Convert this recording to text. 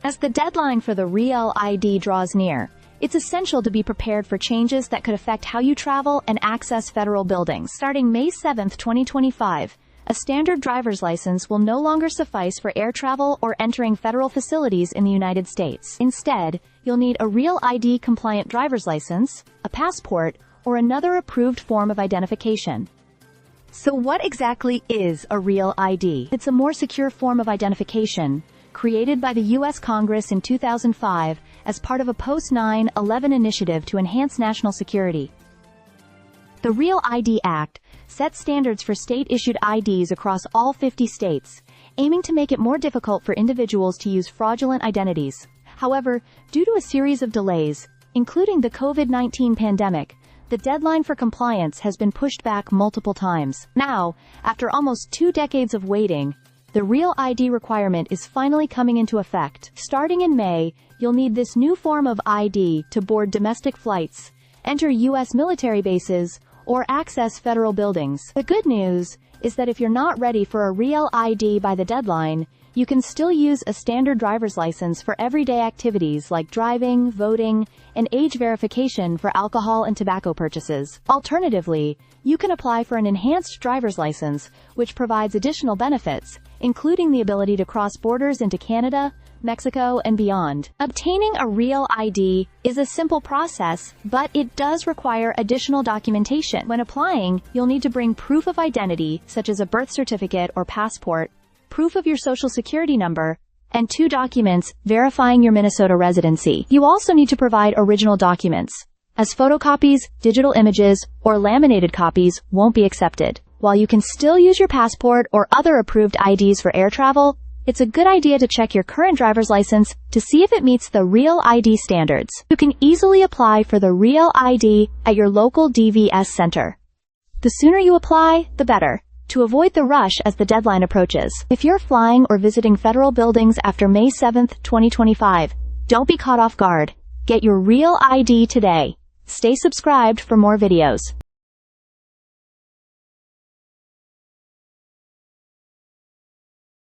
As the deadline for the Real ID draws near, it's essential to be prepared for changes that could affect how you travel and access federal buildings. Starting May 7, 2025, a standard driver's license will no longer suffice for air travel or entering federal facilities in the United States. Instead, you'll need a Real ID-compliant driver's license, a passport, or another approved form of identification. So what exactly is a Real ID? It's a more secure form of identification, created by the U.S. Congress in 2005 as part of a post-9/11 initiative to enhance national security. The Real ID Act sets standards for state-issued IDs across all 50 states, aiming to make it more difficult for individuals to use fraudulent identities. However, due to a series of delays, including the COVID-19 pandemic, the deadline for compliance has been pushed back multiple times. Now, after almost 2 decades of waiting, the Real ID requirement is finally coming into effect. Starting in May, you'll need this new form of ID to board domestic flights, enter U.S. military bases, or access federal buildings. The good news is that if you're not ready for a Real ID by the deadline, you can still use a standard driver's license for everyday activities like driving, voting, and age verification for alcohol and tobacco purchases. Alternatively, you can apply for an enhanced driver's license, which provides additional benefits, including the ability to cross borders into Canada, Mexico, and beyond. Obtaining a Real ID is a simple process, but it does require additional documentation. When applying, you'll need to bring proof of identity, such as a birth certificate or passport, proof of your social security number, and 2 documents verifying your Minnesota residency. You also need to provide original documents, as photocopies, digital images, or laminated copies won't be accepted. While you can still use your passport or other approved IDs for air travel, it's a good idea to check your current driver's license to see if it meets the Real ID standards. You can easily apply for the Real ID at your local DVS center. The sooner you apply, the better, to avoid the rush as the deadline approaches. If you're flying or visiting federal buildings after May 7, 2025, don't be caught off guard. Get your Real ID today. Stay subscribed for more videos.